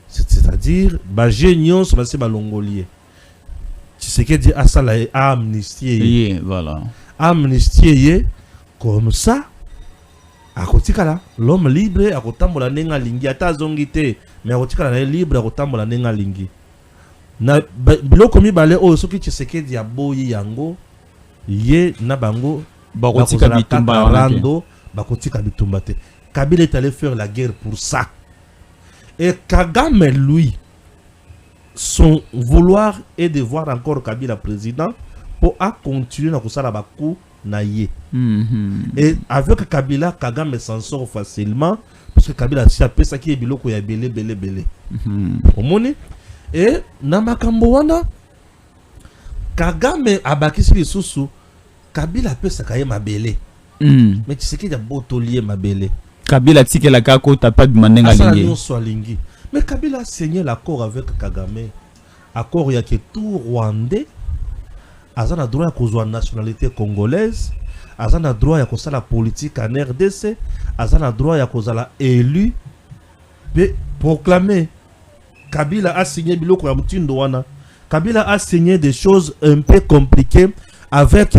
c'est-à-dire ba génios va se balongolier. Tshisekedi asala amnistie. Yeah, voilà. Amnistie comme ça. Akotikala l'homme libre akotambola nenga lingi ata zongite mais akotikala na libre akotambola nenga lingi. Na biloko mibale oyo soki Tshisekedi aboyi yango ye na bango Bakotika bitumba rando bakotika bitumba te. Kabila est allé faire la guerre pour ça. Et Kagame lui son vouloir est de voir encore Kabila président pour continuer na kosala baku na ye. Et avec Kabila, Kagame s'en sort facilement parce que Kabila si appelle ça qui est biloko ya belé. Omoni et na makambo wana Kagame abakisi lisusu Kabila pe ça kaye mabele. Mais tu sais qu'il y a botolier mabele. Kabila tikela kako tapa bimanenga lingi. Mais Kabila a signé l'accord avec Kagame. Accord ya que tout Rwandais azana droit à kozwa nationalité congolaise, azana droit à kozala politique en RDC, azana droit à kozala élu proclamé. Kabila a signé biloko ya mutindo wana. Kabila a signé des choses un peu compliquées avec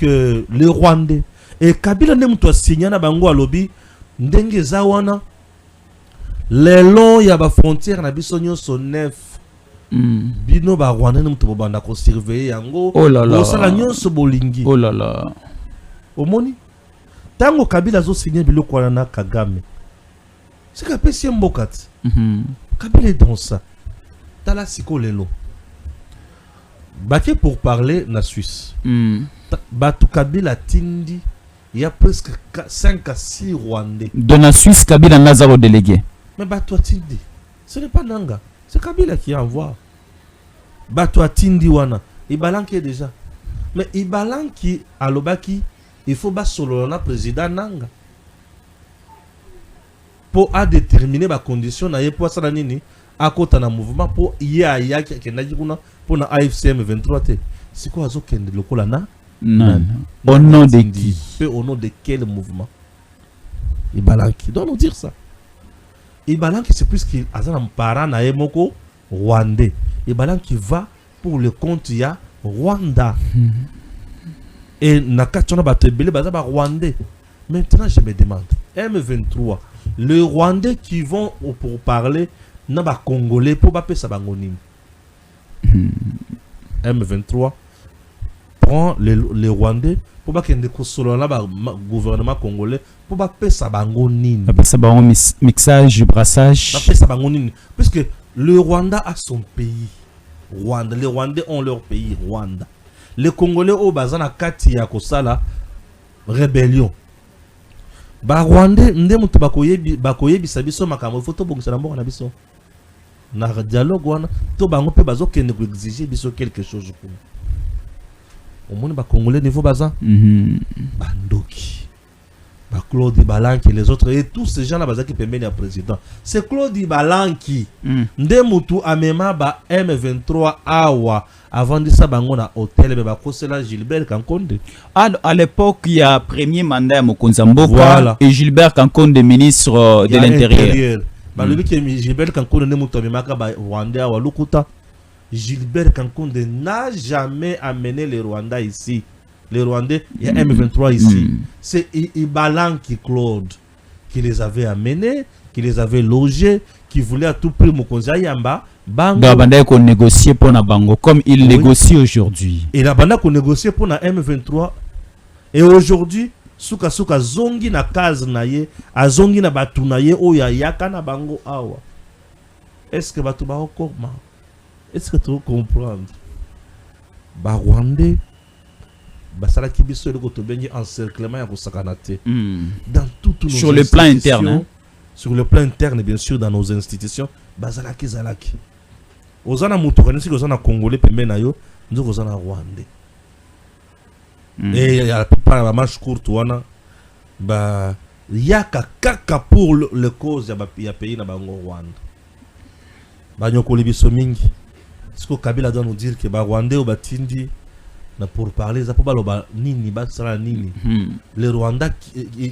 les Rwandais. Et Kabila ne muto signé na bango alobi ndenge za wana les longs ya ba frontière na biso nyonso neuf. Bino ba Rwandais ne muto banda ko surveiller yango. Oh là là. Osala nyonso bolingi. Oh là là. Omoni tango Kabila zo signé biloko wana na Kagame. C'est que pesi mbokati. Kabila est dans ça. Tala siko lelo. Baké pour parler na Suisse. Batu Kabila tindi. Il y a presque 5 à 6 Rwandais. De la Suisse, Kabila n'a pas délégué. Mais Bato Tindi, ce n'est pas Nanga. C'est Kabila qui envoie. Bato Tindi wana. Ibalanki est déjà. Mais Ibalanki, à l'Obaki, il faut bas solo na président Nanga. Pour déterminer ma condition, na pour ça nini, à côté d'un mouvement pour ya qui n'a dit pour na AFCM 23 t. C'est quoi zo kende lokola na? Non. Au nom de qui? Au nom de quel mouvement? Ibalanki. Doit nous dire ça. Ibalanki, c'est plus qu'il a un parent na Emoko Rwandais. Ibalanki va pour le compte ya Rwanda. Et Nakachona Batebele Bazaba Rwandais. Maintenant, je me demande, M23, les Rwandais qui vont pour parler, n'a pas Congolais pour pas sa bangonine. M23 prend les Rwandais pour pas qu'il y ait un gouvernement congolais pour pas payer sa bangonine. Pas sa bangonine, mixage, brassage. Pas payer sa bangonine. Parce que le Rwanda a son pays. Rwanda. Les Rwandais ont leur pays, Rwanda. Les Congolais au bazana kati ya kosala rébellion. Ba Rwandais ndé mutu bakoye bisabiso makambo photo bongisa na mboka na biso. Na dialogue wana to bango pe bazo kende ko exiger biso quelque chose pour. Au monde ba Congolais niveau bazan. Bandoki. Ba Claude Ibalanki les autres et tous ces gens là bazan qui permettent à président. C'est Claude Ibalanki. Ndé mutu amema ba M23 awa avant de ça bango na hôtel be ba kosela Gilbert Kankonde. À l'époque il y a premier mandat à Mokonza Mboka voilà. Et Gilbert Kankonde ministre de l'intérieur. Bah le que Gilbert Kankonde ne mutu amema ba Rwandais awa lukuta. Gilbert Kankonde n'a jamais amené les Rwandais ici. Les Rwandais, il y a M23 ici. C'est Ibalanki Claude qui les avait amenés, qui les avait logés, qui voulait à tout prix Mokonza Yamba. La bande qu'on négocie pour na bango comme il négocie aujourd'hui. Et la bande qu'on négocie pour na M23. Et aujourd'hui, suka zongi na kaze na ye, a zongi na batu na ye oya yaka na bango awa. Est-ce que batu ba okoma? Est-ce que tu comprends? Ba Rwandais, basala kibiso le kotobengi encerclement ya kosakanate. Dans toutes nos sur le plan interne, hein? Sur le plan interne bien sûr dans nos institutions, basala kizalaki. Ozana mutu kanisi kozana congolais pembe na yo, nzo kozana Rwandais. Et il y a pas la marche courte wana ba yaka kaka pour le cause ya pays na bango Rwanda. Ba nyokoli biso mingi. Est-ce que Kabila doit nous dire que les Rwandais ou Batindi, pour parler, ça peut pas nini, les Rwandais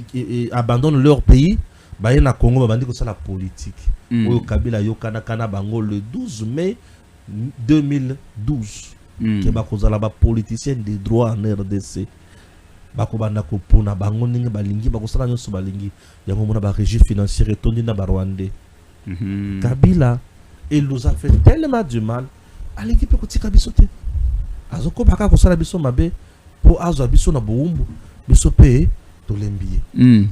qui abandonnent leur pays, ils na Congo, ils disent que c'est la politique. Kabila yo kana bango le 12 mai 2012 que bakozala ba politicien des droits en RDC bakobanda ko pona bango ningi balingi bakosala nyonso balingi yango mona ba régie financière etondi na ba Rwandais. Kabila il nous a fait tellement du mal alingi pe kotika biso te azoko baka kosala biso mabe po azwa biso na boumbu biso pe tolembiye.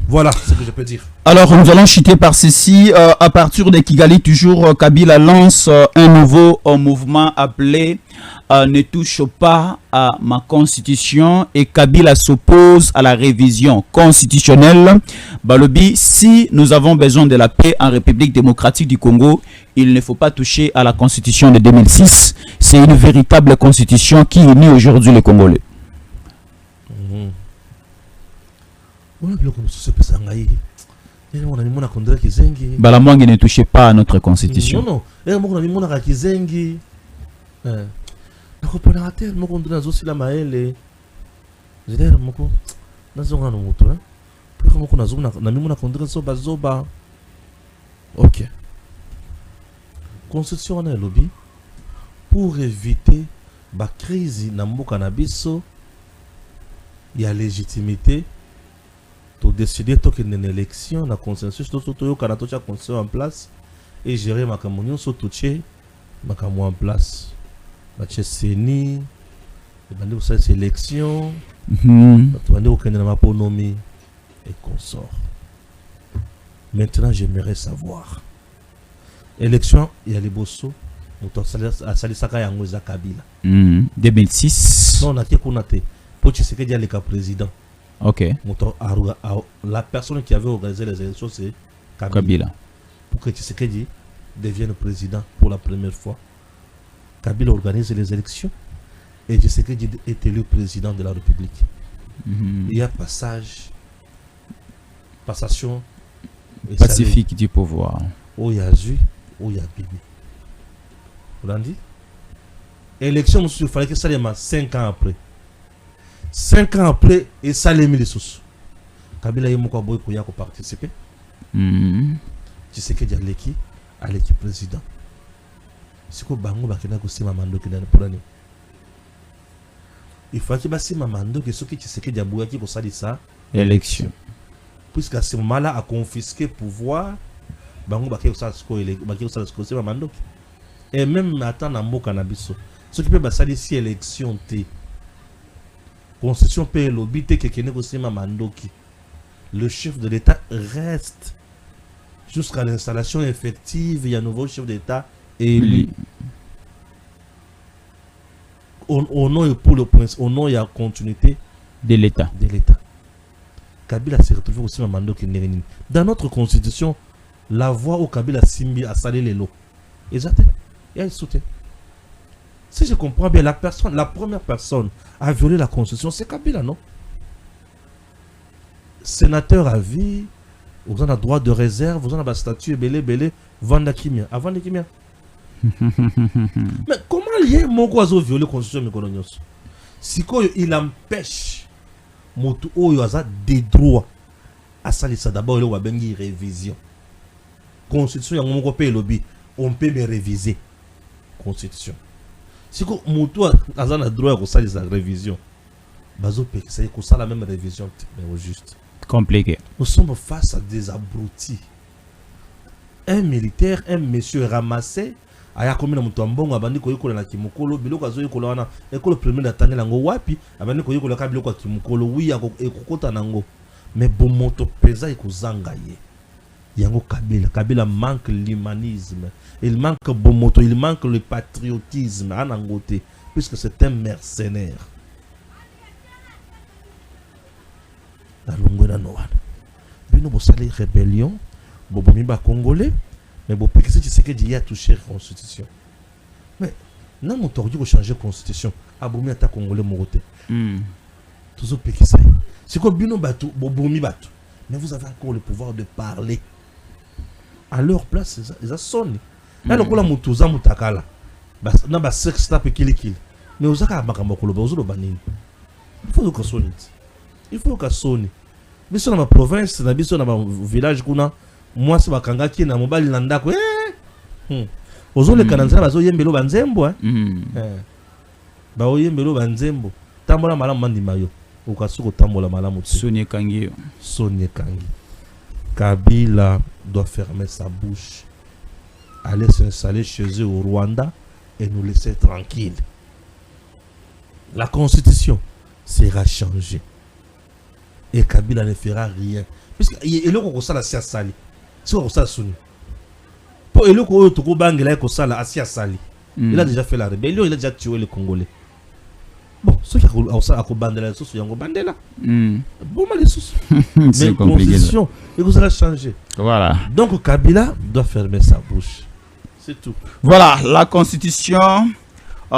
Voilà ce que je peux dire. Alors nous allons chuter par ceci. À partir de Kigali, toujours Kabila lance un nouveau mouvement appelé ne touche pas à ma constitution, et Kabila s'oppose à la révision constitutionnelle. Balobi, si nous avons besoin de la paix en République démocratique du Congo, il ne faut pas toucher à la constitution de 2006. C'est une véritable constitution qui unit aujourd'hui les Congolais. Balamwangi ne touchez pas à notre constitution. Non, ok. Constitution na lobby pour éviter la crise na mboka na biso, il y a légitimité to décider qu'il y a une élection, la consensus, tout le consensus en place et gérer ma communion sur tout ma en place. Ma CENI, cette élection, ma autonomie et consort. Maintenant, j'aimerais savoir. Élection, il y a les bosso, à Salisaka Yangoza Kabila. 2006. Non, on a été connecté. Pour que c'est le cas président. Ok. La personne qui avait organisé les élections, c'est Kabila. Pour que Tshisekedi devienne président pour la première fois, Kabila organise les élections et Tshisekedi est élu président de la République. Il y a passation pacifique du pouvoir. Où il y a Zui, où il y a Bibi. Vous l'avez dit? Élection, il fallait que ça soit 5 ans après. 5 ans après, et ça les mis sous. Kabila Yemoko Boy Koya ko participer. Tu sais que il y a l'équipe président. C'est que Bango Bakena ko sima mando ki na pour l'année. Il faut que basi mamando que ce qui tu sais que Diabouya qui pour ça dit ça élection. Puisque à ce moment-là a confisqué pouvoir Bango Bakena ça ce ko sima mando. Et même attend na mboka na biso. Ce qui peut basali si élection té Constitution paye l'obité que négociement Mandoki. Le chef de l'État reste jusqu'à l'installation effective. Il y a un nouveau chef d'État élu. Au nom et pour le prince, au nom et à continuité de l'État. Kabila s'est retrouvé aussi à Mandoki. Dans notre constitution, la voix au Kabila Simbi a salé les lots. Exact. Il y a un soutien. Si je comprends bien, la première personne à violer la constitution, c'est Kabila, non? Sénateur à vie, vous avez un droit de réserve, vous avez un statut belé, Vanda Kimia. Avant de Kimia. Mais comment lier mon oiseau violer la constitution? Si il empêche Moto Oyoaza des droits à Salissa, d'abord il y a une révision. Constitution, on peut me réviser. Constitution. Si Moto a un droit à ça la révision, c'est la même révision, mais au juste. Compliqué. Nous sommes face à des abrutis. Un militaire, un monsieur ramassé, aya komi na mutombongo abandi koyikola na kimukolo biloko azoyikola wana ekolo premier datangela ngo wapi abandi koyikola ka biloko kimukolo wi ekokota nango mais bon moto pesa ikozanga ye yango Kabila manque l'humanisme, il manque bon moto, il manque le patriotisme anangote puisque c'est un mercenaire. La longona noana bino bosali rébellion bobomi ba congolais mais bon parce que tu sais que Dieu a touché la constitution mais non mon tordu ko changer constitution abomi ata congolais moroté toujours péki ça c'est quoi bino batu bobomi batu mais vous avez encore le pouvoir de parler à leur place ils a sonné là le kola mutuza mutakala bas na ba sex tape kili mais ozaka makambo koloba ozo banini il faut que sonne biso na ma province na biso na ma village kuna moi c'est bakanga ki na mobali na ndako Ozo le kananzela bazo yembelo banzembo ba oyembelo banzembo tambola malamu mandima yo okasuko tambola malamu Sonia Kangi. Kabila doit fermer sa bouche, aller s'installer chez eux au Rwanda et nous laisser tranquilles. La constitution sera changée et Kabila ne fera rien puisque il est là ça la sali c'est quoi ça suni pour il est là to ko bangela ko ça la sali il a déjà fait la rébellion, il a déjà tué les Congolais. Bon, ceux qui ont ça à bandela sous yango bandela bon mal sous mais constitution et vous allez changer. Voilà, Donc Kabila doit fermer sa bouche, c'est tout. voilà, la constitution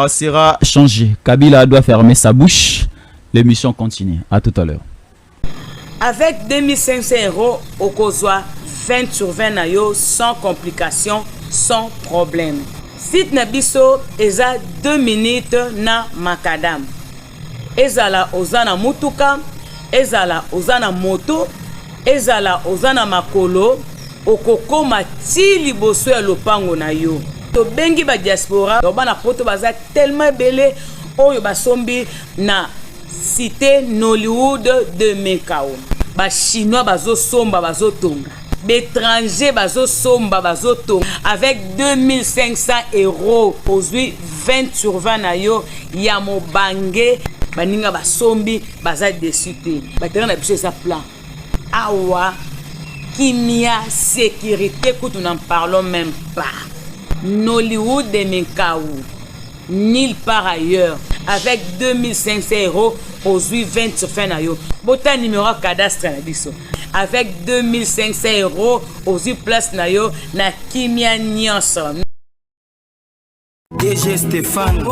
sera changée. Kabila doit fermer sa bouche. L'émission continue. À tout à l'heure. Avec 2500 euros, au Kozwa 20 sur 20 na yo, sans complications, sans problème. Site Nabiso, eza 2 minutes na Makadam. Ezala ozana mutuka, ezala ozana moto, ezala ozana makolo, okoko matili boso ya lopango na yo. To bengi ba diaspora, to bana poto baza tellement belé, oyo basombi na cité Nollywood de Mekao. Ba chinois bazo somba bazo tonga. D'étrangers bazo somba bazo tonga. Avec 2500 euros, aujourd'hui 20 sur 20 na yo, ya mobange, baninga basombi baza dessus te. Ba terrain na biso sa plan. Awa kimia sécurité que nous n'en parlons même pas. Nollywood de Mekao, nulle part ailleurs, avec 2500 euros, aujourd'hui 20 sur fin na yo. Bota numéro cadastre na biso. Avec 2500 euros, aujourd'hui place na yo na kimia nyonso. DG Stéphane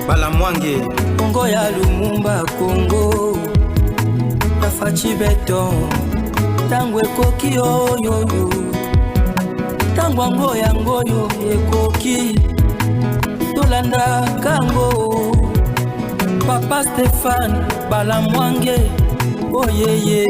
Balamwange Congo ya Lumumba Congo Tafachi Beton Tango ekoki oyo Tango yango yo ekoki Tolanda kango Papa Stéphane Balamwange Oh yeah yeah